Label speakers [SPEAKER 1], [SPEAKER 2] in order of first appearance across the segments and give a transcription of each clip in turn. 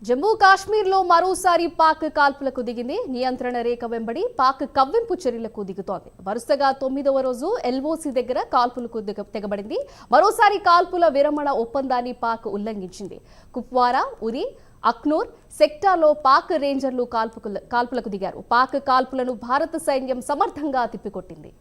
[SPEAKER 1] జమ్మూ కాశ్మీర్లో మరోసారి పాక్ కాల్పులకు దిగింది. నియంత్రణ రేఖ వెంబడి పాక్ కవ్వింపు చర్యలకు దిగుతోంది. వరుసగా 9వ రోజు ఎల్ఓసి దగ్గర కాల్పులకు తెగబడింది. మరోసారి కాల్పుల విరమణ ఒప్పందాన్ని పాక్ ఉల్లంఘించింది. కుప్వారా, ఉరి, అఖ్నూర్ సెక్టార్లో పాక్ రేంజర్లు కాల్పులకు దిగారు. పాక్ కాల్పులను భారత సైన్యం సమర్థంగా తిప్పికొట్టింది.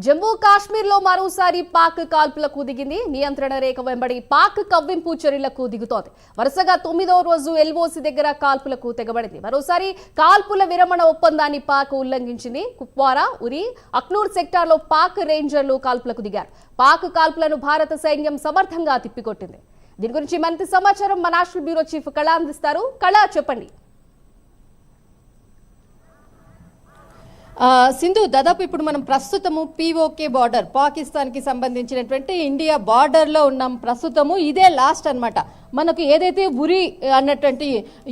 [SPEAKER 1] జమ్మూ కాశ్మీర్లో మరోసారి పాక్ కాల్పులకు దిగింది. నియంత్రణ రేఖ వెంబడి పాక్ కవ్వింపు చర్యలకు దిగుతోంది. వరుసగా 9వ రోజు ఎల్ఓసి దగ్గర కాల్పులకు తెగబడింది. మరోసారి కాల్పుల విరమణ ఒప్పందాన్ని పాక్ ఉల్లంఘించింది. కుప్వారా, ఉరి, అఖ్నూర్ సెక్టార్లో పాక్ రేంజర్లు కాల్పులకు దిగారు. పాక్ కాల్పులను భారత సైన్యం సమర్థంగా తిప్పికొట్టింది. దీని గురించి మరింత సమాచారం మా నేషనల్ బ్యూరో చీఫ్ కళ అందిస్తారు. కళ, చెప్పండి.
[SPEAKER 2] సింధు, దాదాపు ఇప్పుడు మనం ప్రస్తుతము పీఓకే బార్డర్, పాకిస్తాన్కి సంబంధించినటువంటి ఇండియా బార్డర్లో ఉన్నాం. ప్రస్తుతము ఇదే లాస్ట్ అన్నమాట. మనకు ఏదైతే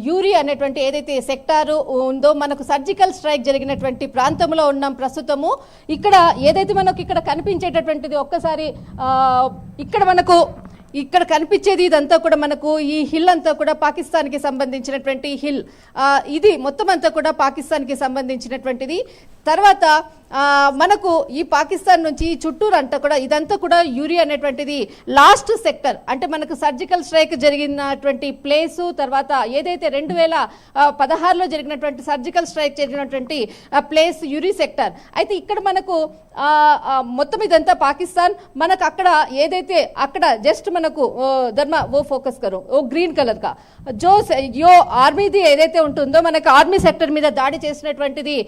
[SPEAKER 2] యూరి అనేటువంటి ఏదైతే సెక్టారు ఉందో, మనకు సర్జికల్ స్ట్రైక్ జరిగినటువంటి ప్రాంతంలో ఉన్నాం ప్రస్తుతము. ఇక్కడ ఏదైతే మనకు ఇక్కడ కనిపించేటటువంటిది ఒక్కసారి ఇక్కడ కనిపించేది ఇదంతా కూడా మనకు ఈ హిల్ అంతా కూడా పాకిస్తాన్కి సంబంధించినటువంటి హిల్. ఇది మొత్తం అంతా కూడా పాకిస్తాన్కి సంబంధించినటువంటిది. తర్వాత మనకు ఈ పాకిస్తాన్ నుంచి చుట్టూరు అంతా కూడా ఇదంతా కూడా యూరి అనేటువంటిది లాస్ట్ సెక్టర్, అంటే మనకు సర్జికల్ స్ట్రైక్ జరిగినటువంటి ప్లేసు. తర్వాత ఏదైతే 2016లో జరిగినటువంటి సర్జికల్ స్ట్రైక్ జరిగినటువంటి ప్లేస్ యూరి సెక్టర్. అయితే ఇక్కడ మనకు మొత్తం ఇదంతా పాకిస్తాన్. మనకు అక్కడ ఏదైతే అక్కడ జస్ట్ మనకు ధర్మ ఓ ఫోకస్ కరో ఓ గ్రీన్ కలర్ కా యో ఆర్మీది ఏదైతే ఉంటుందో, మనకు ఆర్మీ సెక్టర్ మీద దాడి చేసినటువంటిది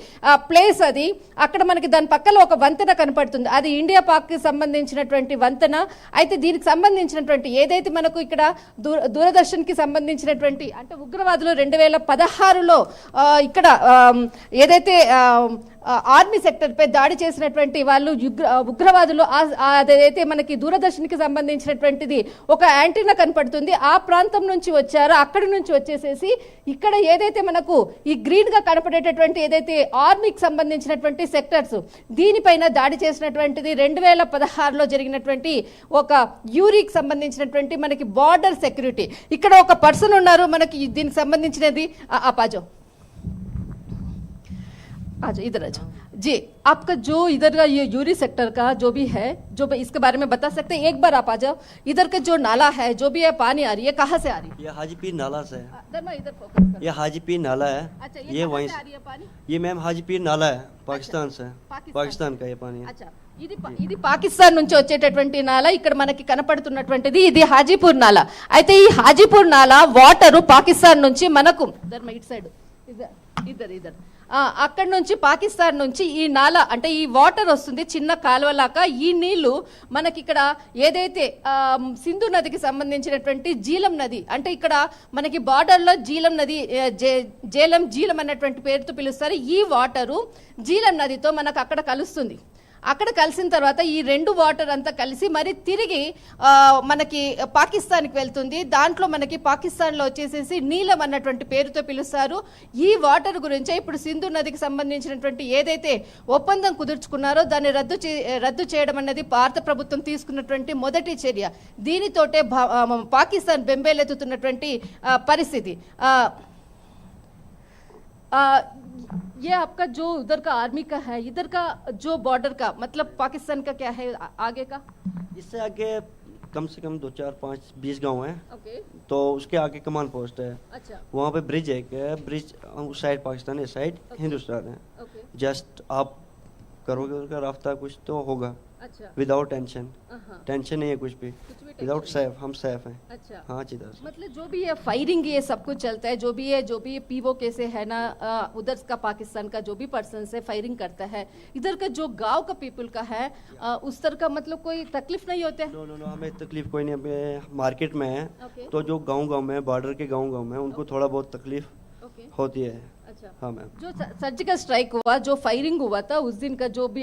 [SPEAKER 2] ప్లేస్ అది. అక్కడ మనకి దాని పక్కన ఒక వంతెన కనపడుతుంది, అది ఇండియా పాక్ కి సంబంధించినటువంటి వంతెన. అయితే దీనికి సంబంధించినటువంటి ఏదైతే మనకు ఇక్కడ దూరదర్శన్ కి సంబంధించినటువంటి అంటే ఉగ్రవాదులు 2016లో ఇక్కడ ఏదైతే ఆర్మీ సెక్టర్ పై దాడి చేసినటువంటి వాళ్ళు ఉగ్రవాదులు అదైతే మనకి దూరదర్శన్కి సంబంధించినటువంటిది ఒక యాంటీనా కనపడుతుంది, ఆ ప్రాంతం నుంచి వచ్చారు. అక్కడి నుంచి వచ్చేసేసి ఇక్కడ ఏదైతే మనకు ఈ గ్రీన్ గా కనపడేటటువంటి ఏదైతే ఆర్మీకి సంబంధించినటువంటి సెక్టర్స్, దీనిపైన దాడి చేసినటువంటిది 2016లో జరిగినటువంటి ఒక యూరికి సంబంధించినటువంటి మనకి బార్డర్ సెక్యూరిటీ. ఇక్కడ ఒక పర్సన్ ఉన్నారు మనకి దీనికి సంబంధించినది. ఆపాజో इधर आ जाओ जी। आपका जो इधर का ये यूरी सेक्टर का जो भी है, जो इसके बारे में बता सकते हैं? एक बार आप आ जाओ। इधर का जो नाला है, जो भी है पानी आ रही है, कहाँ से आ रही है?
[SPEAKER 3] ये हाजीपीर नाला से है।
[SPEAKER 2] इधर फोकस करो।
[SPEAKER 3] ये हाजीपीर नाला है।
[SPEAKER 2] अच्छा,
[SPEAKER 3] ये वहीं
[SPEAKER 2] से आ रही है पानी?
[SPEAKER 3] ये मैम हाजीपीर नाला है, पाकिस्तान से।
[SPEAKER 2] पाकिस्तान
[SPEAKER 3] पाकिस्तान का ये पानी है।
[SPEAKER 2] अच्छा, ఇది పాకిస్తాన్ నుంచి వచ్చేటటువంటి నాలా. ఇక్కడ మనకి కనపడుతున్నటువంటిది ఇది హాజీపూర్ నాలా. అయితే ఈ హాజీపూర్ నాలా వాటర్ పాకిస్తాన్ నుంచి మనకు ఇటు సైడ్ ఇద్దరు అక్కడ నుంచి పాకిస్తాన్ నుంచి ఈ నాలా అంటే ఈ వాటర్ వస్తుంది చిన్న కాలువలాగా. ఈ నీళ్లు మనకి ఇక్కడ ఏదైతే సింధు నదికి సంబంధించినటువంటి జీలం నది, అంటే ఇక్కడ మనకి బార్డర్లో జీలం నది, జీలం అన్నటువంటి పేరుతో పిలుస్తారు. ఈ వాటరు జీలం నదితో మనకు అక్కడ కలుస్తుంది. అక్కడ కలిసిన తర్వాత ఈ రెండు వాటర్ అంతా కలిసి మరి తిరిగి మనకి పాకిస్తాన్కి వెళ్తుంది. దాంట్లో మనకి పాకిస్తాన్లో వచ్చేసేసి నీలం అన్నటువంటి పేరుతో పిలుస్తారు. ఈ వాటర్ గురించే ఇప్పుడు సింధు నదికి సంబంధించినటువంటి ఏదైతే ఒప్పందం కుదుర్చుకున్నారో దాన్ని రద్దు చేయడం అన్నది భారత ప్రభుత్వం తీసుకున్నటువంటి మొదటి చర్య. దీనితోటే పాకిస్తాన్ బెంబేలెత్తుతున్నటువంటి పరిస్థితి. ये आपका जो उधर का आर्मी का है, इधर का जो बॉर्डर का मतलब पाकिस्तान का क्या है आगे का?
[SPEAKER 3] इससे आगे कम से कम 2 4 5 20 गांव हैं,
[SPEAKER 1] ఓకే
[SPEAKER 3] तो उसके आगे कमान पोस्ट है।
[SPEAKER 1] అచ్చా
[SPEAKER 3] वहाँ पे ब्रिज है, एक ब्रिज उस साइड पाकिस्तान है, साइड हिंदुस्तान है।
[SPEAKER 1] ఓకే
[SPEAKER 3] जस्ट आप करोगे उसका रास्ता कुछ तो होगा,
[SPEAKER 1] అచ్చా
[SPEAKER 3] विदाउट टेंशन।
[SPEAKER 1] ఆహా
[SPEAKER 3] टेंशन नहीं है कुछ भी,
[SPEAKER 1] कुछ भी
[SPEAKER 3] विदाउट
[SPEAKER 1] tension
[SPEAKER 3] सेफ, हम सेफ हैं।
[SPEAKER 1] अच्छा
[SPEAKER 3] हाँ चिदा से।
[SPEAKER 2] मतलब जो भी ये फायरिंग ये सब कुछ चलता है, जो भी ये पीवो कैसे है ना, उधर का पाकिस्तान का जो भी पर्सन है फायरिंग करता है, इधर का जो गांव का पीपल का है उस तरह का मतलब कोई तकलीफ नहीं होता है।
[SPEAKER 3] नो नो नो, हमें तकलीफ कोई नहीं, हमें मार्केट में है,
[SPEAKER 1] ओके
[SPEAKER 3] तो जो गांव में, बॉर्डर के गांव में उनको थोड़ा बहुत तकलीफ
[SPEAKER 1] ओके
[SPEAKER 3] होती है।
[SPEAKER 1] अच्छा
[SPEAKER 3] हाँ मैम।
[SPEAKER 2] जो सर्जिकल स्ट्राइक हुआ, जो फायरिंग हुआ था उस दिन का जो भी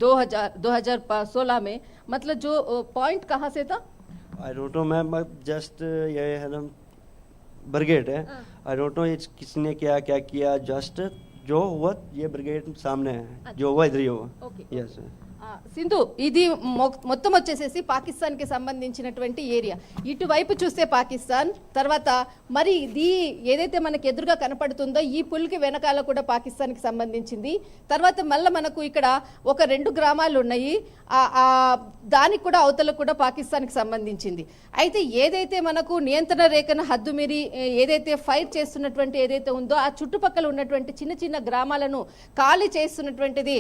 [SPEAKER 2] 2016 में, मतलब जो पॉइंट कहाँ से था?
[SPEAKER 3] I don't know ma'am, just ये है ना ब्रिगेड है, आई डोंट नो किसने क्या क्या किया, जस्ट जो हुआ ये ब्रिगेड सामने है, जो हुआ इधर ही हुआ।
[SPEAKER 1] ఓకే
[SPEAKER 3] यस
[SPEAKER 2] సింధు, ఇది మొత్తం వచ్చేసేసి పాకిస్తాన్ కి సంబంధించినటువంటి ఏరియా. ఇటువైపు చూస్తే పాకిస్తాన్, తర్వాత మరి ఇది ఏదైతే మనకి ఎదురుగా కనపడుతుందో ఈ పుల్కి వెనకాల కూడా పాకిస్తాన్ కి సంబంధించింది. తర్వాత మళ్ళీ మనకు ఇక్కడ ఒక 2 గ్రామాలు ఉన్నాయి, దానికి కూడా అవతల కూడా పాకిస్తాన్ కి సంబంధించింది. అయితే ఏదైతే మనకు నియంత్రణ రేఖను హద్దు మీరి ఏదైతే ఫైర్ చేస్తున్నటువంటి ఏదైతే ఉందో ఆ చుట్టుపక్కల ఉన్నటువంటి చిన్న చిన్న గ్రామాలను ఖాళీ చేస్తున్నటువంటిది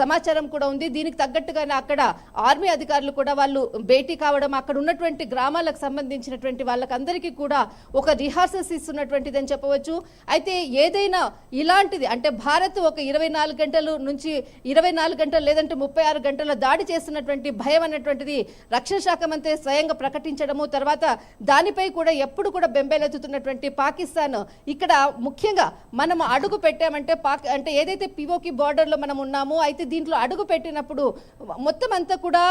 [SPEAKER 2] సమాచారం కూడా ఉంది. దీనికి తగ్గట్టుగానే అక్కడ ఆర్మీ అధికారులు కూడా వాళ్ళు భేటీ కావడం, అక్కడ ఉన్నటువంటి గ్రామాలకు సంబంధించినటువంటి వాళ్ళకందరికీ కూడా ఒక రిహార్సల్స్ ఇస్తున్నటువంటిది అని చెప్పవచ్చు. అయితే ఏదైనా ఇలాంటిది అంటే భారత్ ఒక 24 గంటలు నుంచి 24 గంటలు లేదంటే 36 గంటల దాడి చేస్తున్నటువంటి భయం అన్నటువంటిది రక్షణ శాఖ మంత్రి స్వయంగా ప్రకటించడము, తర్వాత దానిపై కూడా ఎప్పుడు కూడా బెంబేలెత్తుతున్నటువంటి పాకిస్తాన్ ఇక్కడ ముఖ్యంగా మనం అడుగు పెట్టామంటే అంటే ఏదైతే పిఓకి బార్డర్ లో మనం ఉన్నామో, అయితే దీంట్లో అడుగు పెట్టినప్పుడు మొత్తం అంతా కూడా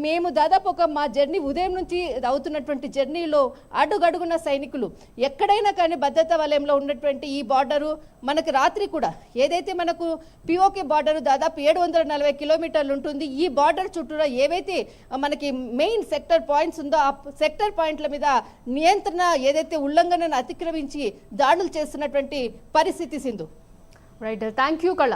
[SPEAKER 2] మేము దాదాపు ఒక మా జర్నీ ఉదయం నుంచి అవుతున్నటువంటి జర్నీలో అడుగడుగున్న సైనికులు ఎక్కడైనా కానీ భద్రతా వలయంలో ఉన్నటువంటి ఈ బార్డరు మనకు రాత్రి కూడా ఏదైతే మనకు పిఓకే బార్డరు దాదాపు 740 కిలోమీటర్లు ఉంటుంది. ఈ బార్డర్ చుట్టూరా ఏవైతే మనకి మెయిన్ సెక్టర్ పాయింట్స్ ఉందో ఆ సెక్టర్ పాయింట్ల మీద నియంత్రణ ఏదైతే ఉల్లంఘనను అతిక్రమించి దాడులు చేస్తున్నటువంటి పరిస్థితి సింధు.
[SPEAKER 1] రైట్, థ్యాంక్ యూ కళ.